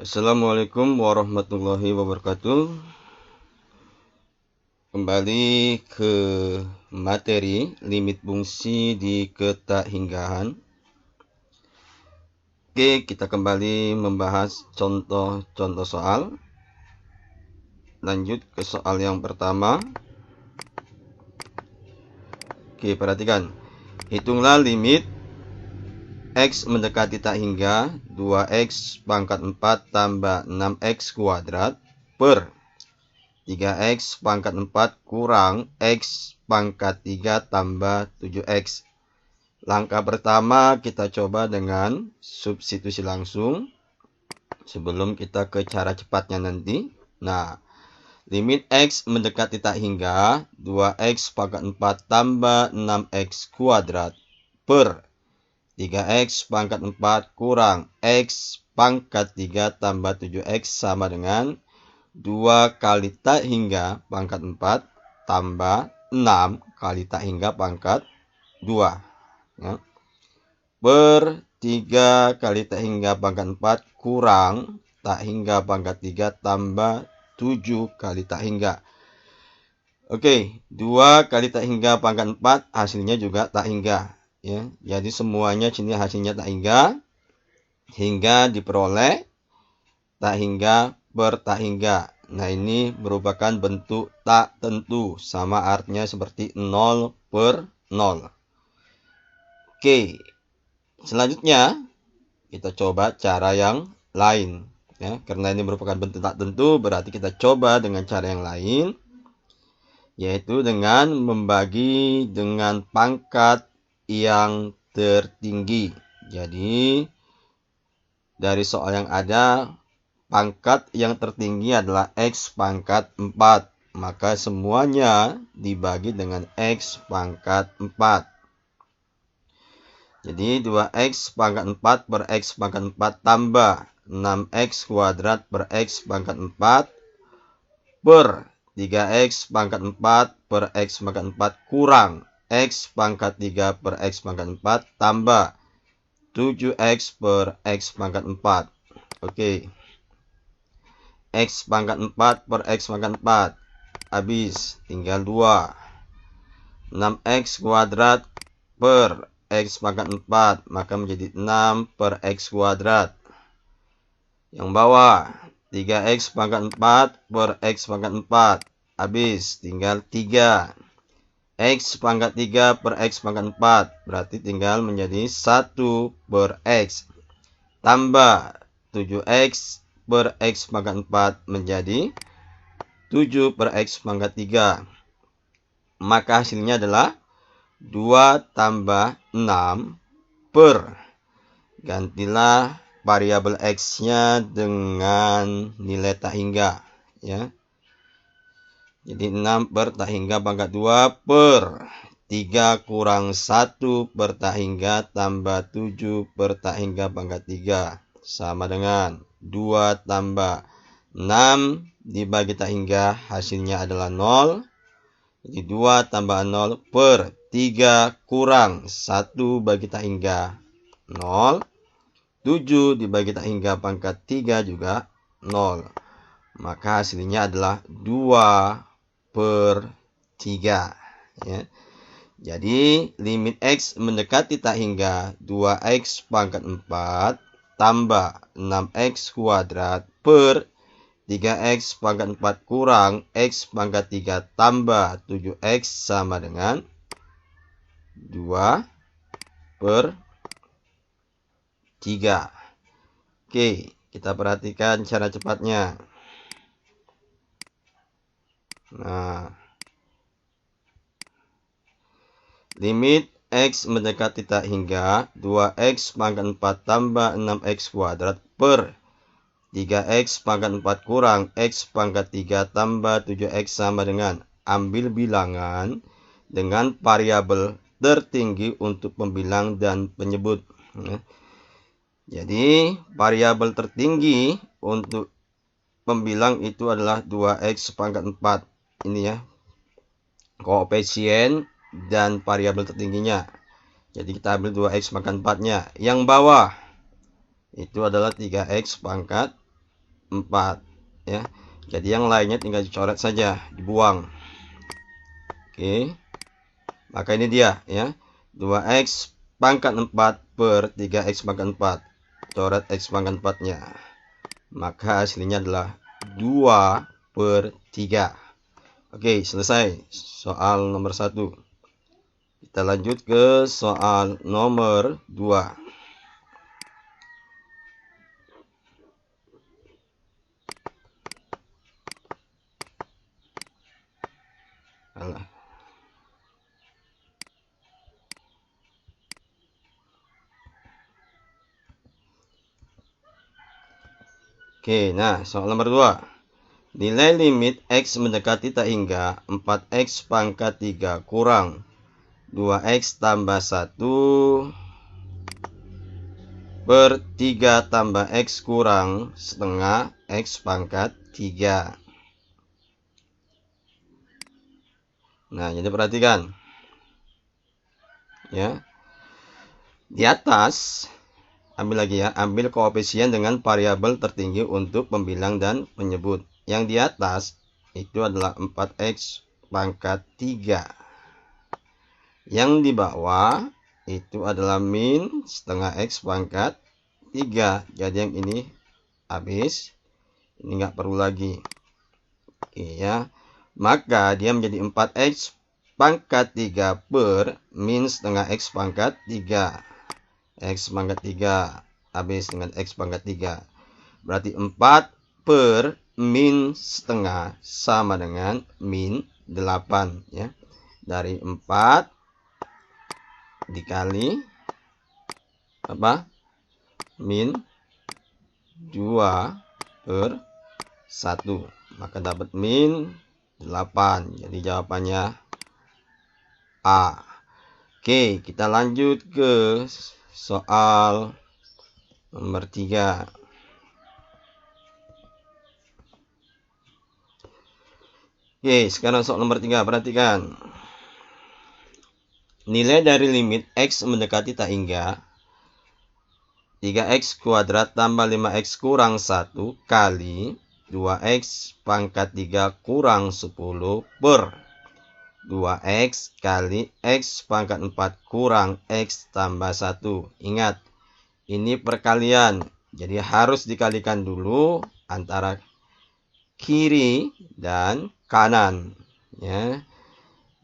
Assalamualaikum warahmatullahi wabarakatuh. Kembali ke materi limit fungsi di ketahinggahan. Oke, kita kembali membahas contoh-contoh soal. Lanjut ke soal yang pertama. Oke, perhatikan. Hitunglah limit X mendekati tak hingga 2X pangkat 4 tambah 6X kuadrat per 3X pangkat 4 kurang X pangkat 3 tambah 7X. Langkah pertama kita coba dengan substitusi langsung sebelum kita ke cara cepatnya nanti. Nah, limit X mendekati tak hingga 2X pangkat 4 tambah 6X kuadrat per 3X pangkat 4 kurang X pangkat 3 tambah 7X sama dengan 2 kali tak hingga pangkat 4 tambah 6 kali tak hingga pangkat 2. Ya. Per 3 kali tak hingga pangkat 4 kurang tak hingga pangkat 3 tambah 7 kali tak hingga. Oke, 2 kali tak hingga pangkat 4 hasilnya juga tak hingga. Ya, jadi semuanya sini hasilnya tak hingga diperoleh tak hingga per tak hingga. Nah, ini merupakan bentuk tak tentu, sama artinya seperti 0 per 0. Oke, selanjutnya kita coba cara yang lain. Ya, karena ini merupakan bentuk tak tentu, berarti kita coba dengan cara yang lain, yaitu dengan membagi dengan pangkat yang tertinggi. Jadi dari soal yang ada, pangkat yang tertinggi adalah X pangkat 4. Maka semuanya dibagi dengan X pangkat 4. Jadi 2X pangkat 4 per X pangkat 4 tambah 6X kuadrat per X pangkat 4 per 3X pangkat 4 per X pangkat 4 kurang X pangkat 3 per X pangkat 4 tambah 7X per X pangkat 4. Oke. X pangkat 4 per X pangkat 4. Habis, tinggal 2. 6X kuadrat per X pangkat 4. Maka menjadi 6 per X kuadrat. Yang bawah, 3X pangkat 4 per X pangkat 4. Habis, tinggal 3. X pangkat 3 per X pangkat 4. Berarti tinggal menjadi 1 per X. Tambah 7X per X pangkat 4 menjadi 7 per X pangkat 3. Maka hasilnya adalah 2 tambah 6 per. Gantilah variabel X-nya dengan nilai tak hingga. Ya. Jadi 6 per tak hingga pangkat 2 per 3 kurang 1 per tak hingga tambah 7 per tak hingga pangkat 3. Sama dengan 2 tambah 6 dibagi tak hingga hasilnya adalah 0. Jadi 2 tambah 0 per 3 kurang 1 bagi tak hingga 0. 7 dibagi tak hingga pangkat 3 juga 0. Maka hasilnya adalah 2 per 3. Ya. Jadi limit X mendekati tak hingga 2X pangkat 4 tambah 6X kuadrat per 3X pangkat 4 kurang X pangkat 3 tambah 7X sama dengan 2 per 3. Oke, kita perhatikan cara cepatnya. Nah, limit X mendekati tak hingga 2X pangkat 4 tambah 6X kuadrat per 3X pangkat 4 kurang X pangkat 3 tambah 7X sama dengan, ambil bilangan dengan variabel tertinggi untuk pembilang dan penyebut. Jadi variabel tertinggi untuk pembilang itu adalah 2X pangkat 4. Ini ya, koefisien dan variabel tertingginya. Jadi kita ambil 2X pangkat 4-nya. Yang bawah itu adalah 3X pangkat 4 ya. Jadi yang lainnya tinggal dicoret saja, dibuang. Oke. Maka ini dia ya. 2x pangkat 4 per 3x pangkat 4. Coret x pangkat 4-nya. Maka hasilnya adalah 2 per 3. Oke, selesai soal nomor 1. Kita lanjut ke soal nomor 2. Alah. Oke, nah soal nomor 2. Nilai limit x mendekati tak hingga 4x pangkat 3 kurang 2x tambah 1 per 3 tambah x kurang setengah x pangkat 3. Nah, jadi perhatikan. Ya. Di atas ambil lagi ya, ambil koefisien dengan variabel tertinggi untuk pembilang dan penyebut. Yang di atas itu adalah 4x pangkat 3. Yang di bawah itu adalah min setengah x pangkat 3. Jadi yang ini habis. Ini nggak perlu lagi. Oke ya. Maka dia menjadi 4x pangkat 3 per min setengah x pangkat 3. X pangkat 3 habis dengan X pangkat 3. Berarti 4 per min setengah sama dengan min 8 ya. Dari 4 dikali apa? Min 2 per 1. Maka dapat min 8. Jadi jawabannya A. Oke, kita lanjut ke soal nomor 3. Oke, sekarang soal nomor 3. Perhatikan. Nilai dari limit x mendekati tak hingga 3x kuadrat tambah 5x kurang 1 kali 2x pangkat 3 kurang 10 per 2x kali x pangkat 4 kurang x tambah 1. Ingat, ini perkalian, jadi harus dikalikan dulu antara kiri dan kanan ya.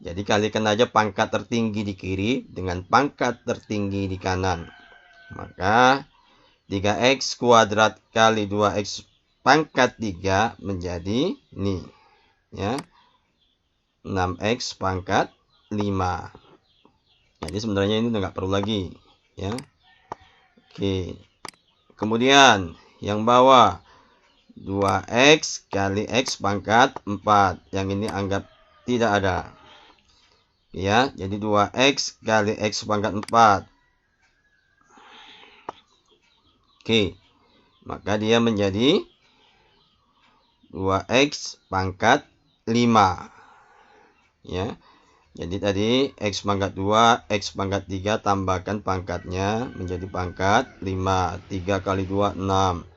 Jadi kalikan aja pangkat tertinggi di kiri dengan pangkat tertinggi di kanan. Maka 3x kuadrat kali 2x pangkat 3 menjadi ini ya, 6x pangkat 5. Jadi sebenarnya ini nggak perlu lagi ya. Oke. Kemudian yang bawah 2x kali x pangkat 4. Yang ini anggap tidak ada. Ya, jadi 2x kali x pangkat 4. Oke. Maka dia menjadi 2x pangkat 5. Ya. Jadi tadi x pangkat 2, x pangkat 3 tambahkan pangkatnya menjadi pangkat 5. 3 kali 2 6.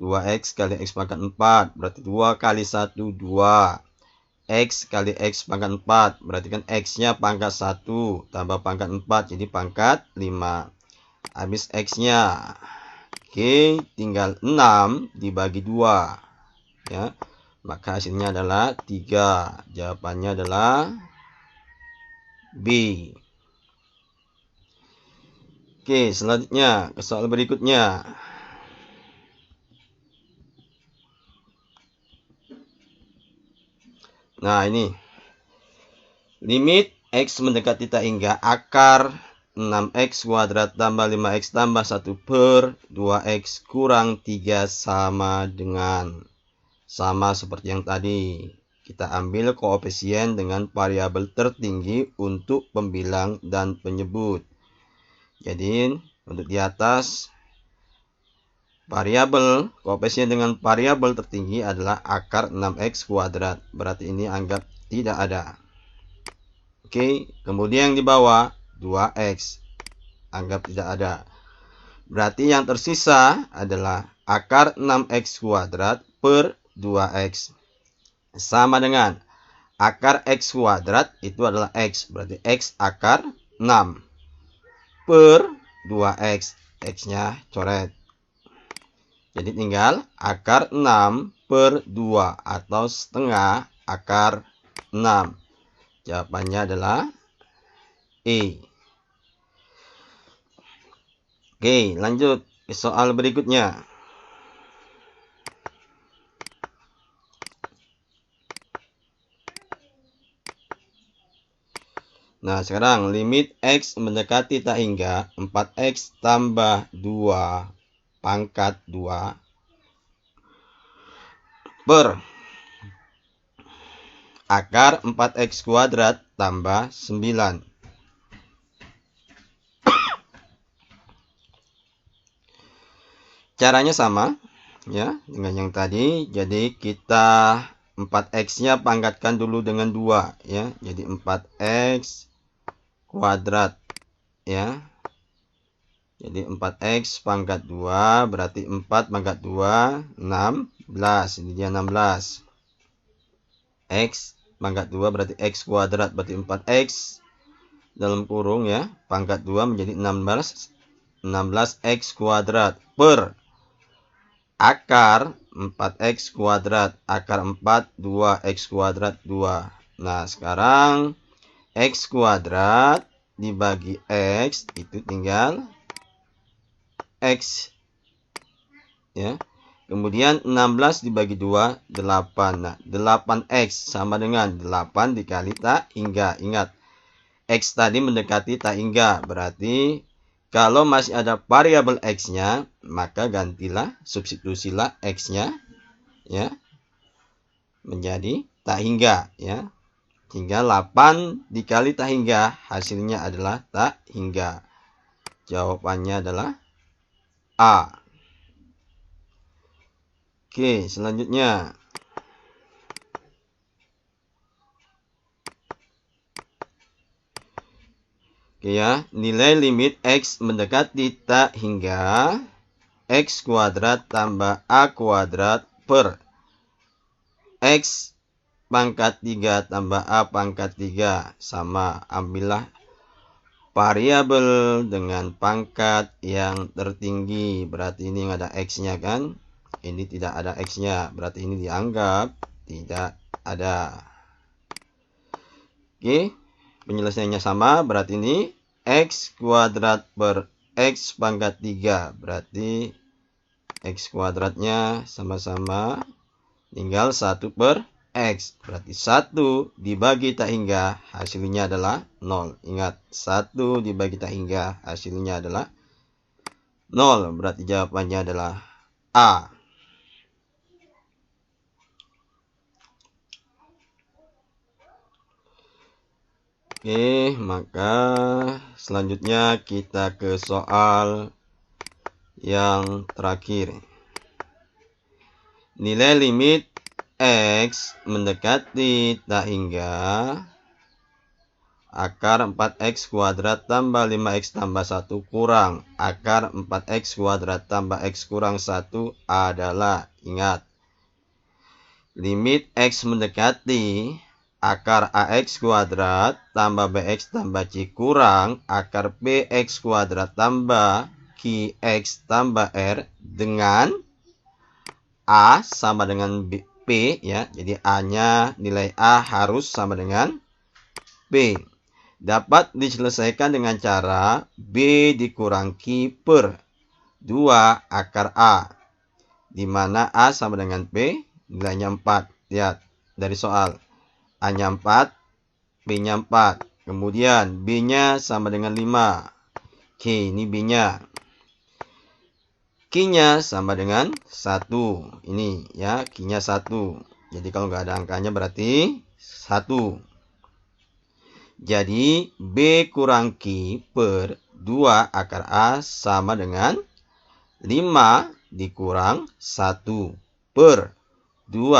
2x kali x pangkat 4 berarti 2 kali 1 2. X kali x pangkat 4 berarti kan x-nya pangkat 1 tambah pangkat 4 jadi pangkat 5. Habis x-nya. Oke, tinggal 6 dibagi 2 ya. Maka hasilnya adalah 3. Jawabannya adalah B. Oke, selanjutnya ke soal berikutnya. Nah, ini. Limit x mendekati tak hingga akar 6x kuadrat tambah 5x tambah 1 per 2x kurang 3 sama dengan. Sama seperti yang tadi. Kita ambil koefisien dengan variabel tertinggi untuk pembilang dan penyebut. Jadi untuk di atas variabel koefisien dengan variabel tertinggi adalah akar 6x kuadrat. Berarti ini anggap tidak ada. Oke, kemudian yang di bawah 2x anggap tidak ada. Berarti yang tersisa adalah akar 6x kuadrat per 2x. Sama dengan akar x kuadrat itu adalah x. Berarti x akar 6 per 2x. X-nya coret. Jadi tinggal akar 6 per 2 atau setengah akar 6. Jawabannya adalah E. Oke, lanjut ke soal berikutnya. Nah, sekarang limit x mendekati tak hingga 4x tambah 2 pangkat 2 per akar 4x kuadrat tambah 9. Caranya sama ya dengan yang tadi. Jadi kita 4x-nya pangkatkan dulu dengan 2 ya. Jadi 4x kuadrat ya. Jadi 4x pangkat 2 berarti 4 pangkat 2 16. Ini dia 16. X pangkat 2 berarti x kuadrat berarti 4x dalam kurung ya. Pangkat 2 menjadi 16x kuadrat per akar 4x kuadrat. Akar 4 2x kuadrat 2. Nah, sekarang x kuadrat dibagi x itu tinggal x ya. Kemudian 16 dibagi 2 8. Nah, 8x sama dengan 8 dikali tak hingga. Ingat, x tadi mendekati tak hingga. Berarti kalau masih ada variabel x-nya, maka gantilah, substitusilah x-nya ya menjadi tak hingga ya. Hingga 8 dikali tak hingga, hasilnya adalah tak hingga. Jawabannya adalah A. Oke, selanjutnya. Oke ya, nilai limit x mendekati tak hingga x kuadrat tambah a kuadrat per x pangkat 3 tambah a pangkat 3 sama. Ambillah variabel dengan pangkat yang tertinggi. Berarti ini ada x-nya kan? Ini tidak ada x-nya. Berarti ini dianggap tidak ada. Oke. Penyelesaiannya sama. Berarti ini x kuadrat per x pangkat 3. Berarti x kuadratnya sama-sama tinggal 1 per x. Berarti 1 dibagi tak hingga hasilnya adalah 0. Ingat, 1 dibagi tak hingga hasilnya adalah 0. Berarti jawabannya adalah A. Oke, maka selanjutnya kita ke soal yang terakhir. Nilai limit x mendekati tak hingga akar 4x kuadrat tambah 5x tambah 1 kurang akar 4x kuadrat tambah x kurang 1 adalah, ingat, limit x mendekati akar ax kuadrat tambah bx tambah c kurang akar bx kuadrat tambah qx tambah r dengan a sama dengan p ya. Jadi a-nya, nilai a harus sama dengan b. Dapat diselesaikan dengan cara b dikurang q per 2 akar a, di mana a sama dengan p, nilainya 4. Lihat dari soal. A-nya 4, B-nya 4. Kemudian B-nya sama dengan 5. Oke, ini B-nya. Q-nya sama dengan 1. Ini ya, Q-nya 1. Jadi kalau nggak ada angkanya berarti 1. Jadi B kurang Q per 2 akar A sama dengan 5 dikurang 1 per 2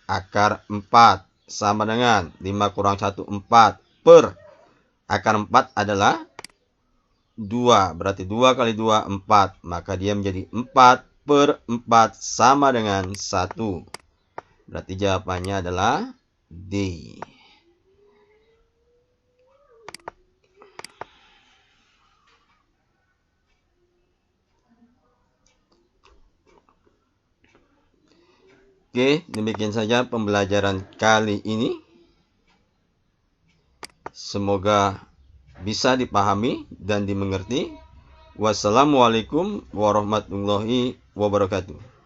akar 4. Sama dengan 5 kurang 1, 4 per akar 4 adalah 2. Berarti 2 kali 2, 4. Maka dia menjadi 4 per 4 sama dengan 1. Berarti jawabannya adalah D. Oke, demikian saja pembelajaran kali ini. Semoga bisa dipahami dan dimengerti. Wassalamualaikum warahmatullahi wabarakatuh.